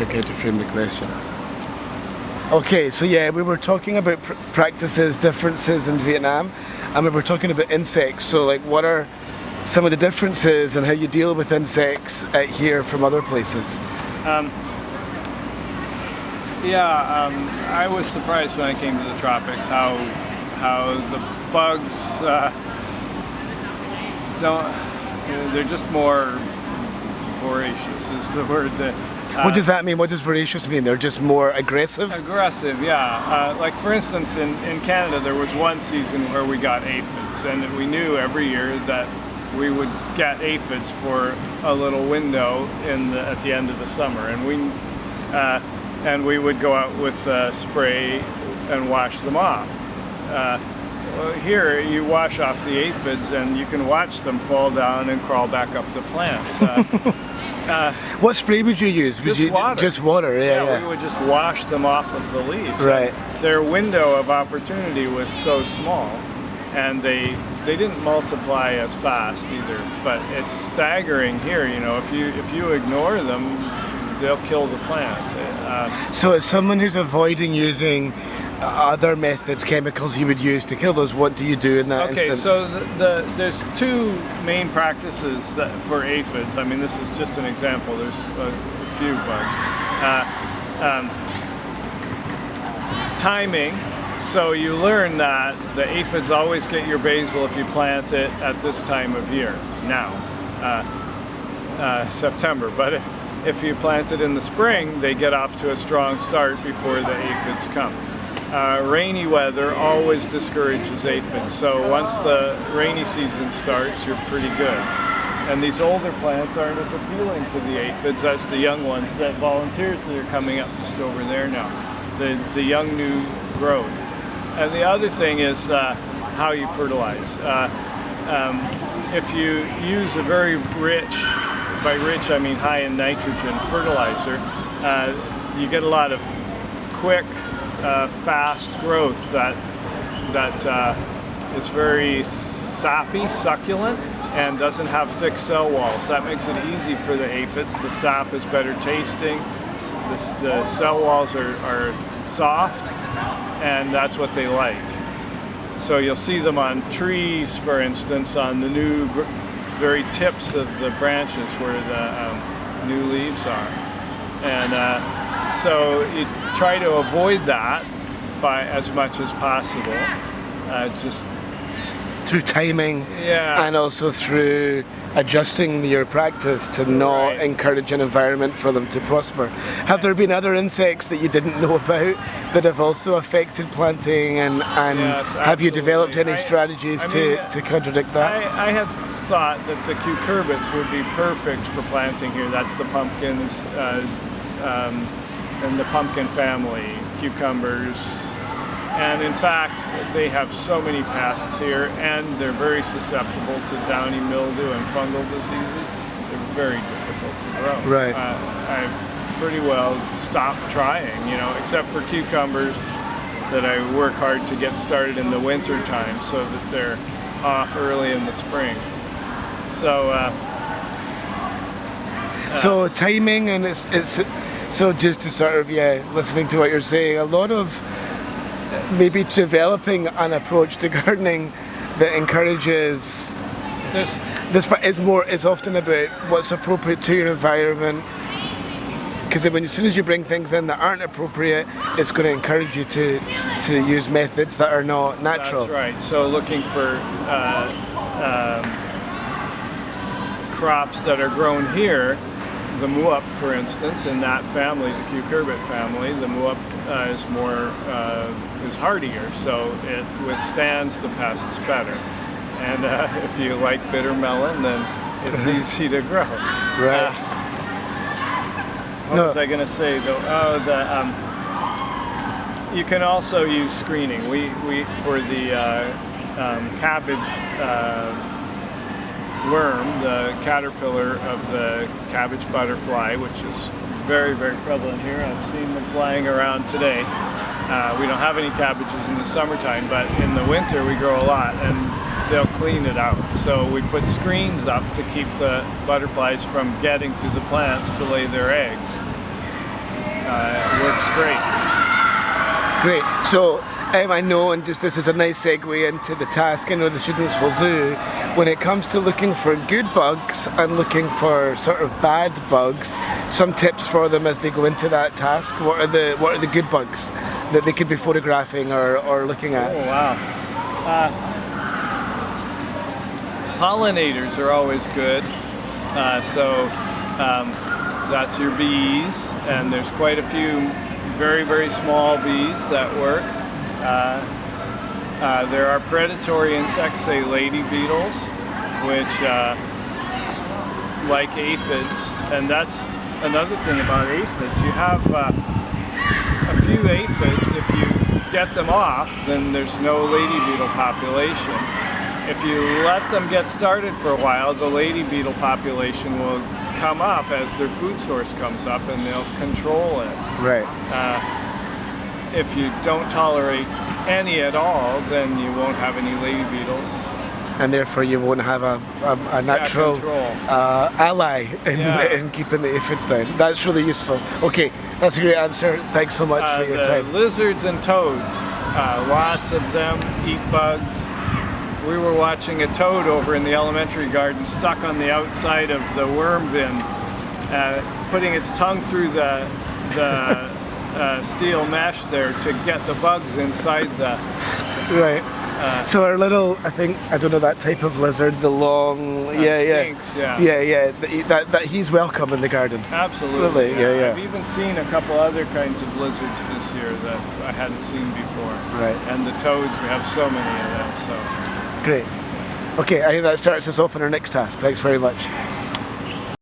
Okay, to frame the question. Okay, so yeah, we were talking about practices, differences in Vietnam, and we were talking about insects. So, like, what are some of the differences and how you deal with insects here from other places? I was surprised when I came to the tropics how the bugs they're just more voracious is the word that. What does that mean? What does voracious mean? They're just more aggressive? Aggressive, yeah. Like for instance, in Canada there was one season where we got aphids, and we knew every year that we would get aphids for a little window at the end of the summer, and we would go out with spray and wash them off. Here you wash off the aphids and you can watch them fall down and crawl back up the plant. What spray would you use? Water. Just water, yeah. We would just wash them off of the leaves. Right. And their window of opportunity was so small, and they didn't multiply as fast either. But it's staggering here. You know, if you ignore them, they'll kill the plant. So as someone who's avoiding using other methods, chemicals you would use to kill those, what do you do in that instance? So there's two main practices for aphids. I mean, this is just an example. There's a few bugs. Timing. So you learn that the aphids always get your basil if you plant it at this time of year, now, September. But if you plant it in the spring, they get off to a strong start before the aphids come. Rainy weather always discourages aphids, so once the rainy season starts, you're pretty good. And these older plants aren't as appealing to the aphids as the young ones, that volunteers that are coming up just over there now, the young new growth. And the other thing is how you fertilize. If you use a very rich, by rich I mean high in nitrogen fertilizer, you get a lot of quick, fast growth that is very sappy, succulent, and doesn't have thick cell walls. That makes it easy for the aphids. The sap is better tasting, the cell walls are soft, and that's what they like. So you'll see them on trees, for instance, on the new very tips of the branches where the new leaves are. And so you try to avoid that by as much as possible. Just through timing, and also through adjusting your practice to not encourage an environment for them to prosper. Have there been other insects that you didn't know about that have also affected planting, and yes, have you developed any strategies to contradict that? I had thought that the cucurbits would be perfect for planting here. That's the pumpkins and the pumpkin family, cucumbers. And in fact, they have so many pests here, and they're very susceptible to downy mildew and fungal diseases. They're very difficult to grow. Right. I've pretty well stopped trying, you know, except for cucumbers that I work hard to get started in the winter time so that they're off early in the spring. So timing, and it's so just to sort of listening to what you're saying, a lot of maybe developing an approach to gardening that encourages is often about what's appropriate to your environment, because as soon as you bring things in that aren't appropriate, it's going to encourage you to use methods that are not natural. That's right. So looking for crops that are grown here, the muap, for instance, in that family, the cucurbit family, the muap is hardier, so it withstands the pests better. And if you like bitter melon, then it's easy to grow. Right. What was I going to say though? You can also use screening. We for the cabbage worm, the caterpillar of the cabbage butterfly, which is very, very prevalent here. I've seen them flying around today. We don't have any cabbages in the summertime, but in the winter we grow a lot, and they'll clean it out. So we put screens up to keep the butterflies from getting to the plants to lay their eggs. great. Great. So I know, and just this is a nice segue into the task I know the students will do. When it comes to looking for good bugs and looking for sort of bad bugs, some tips for them as they go into that task. What are the good bugs that they could be photographing or looking at? Oh wow. Pollinators are always good. That's your bees, and there's quite a few very, very small bees that work. There are predatory insects, say lady beetles, which like aphids, and that's another thing about aphids. You have a few aphids. If you get them off, then there's no lady beetle population. If you let them get started for a while, the lady beetle population will come up as their food source comes up, and they'll control it. Right. If you don't tolerate any at all, then you won't have any lady beetles. And therefore you won't have a natural control. ally in keeping the aphids down. That's really useful. Okay, that's a great answer. Thanks so much for your time. Lizards and toads, lots of them eat bugs. We were watching a toad over in the elementary garden stuck on the outside of the worm bin, putting its tongue through the steel mesh there to get the bugs inside the... Right. So our little, I don't know that type of lizard, the long, skinks, that he's welcome in the garden. Absolutely. Yeah. I've even seen a couple other kinds of lizards this year that I hadn't seen before. Right. And the toads, we have so many of them. So. Great. Okay, I think that starts us off on our next task. Thanks very much.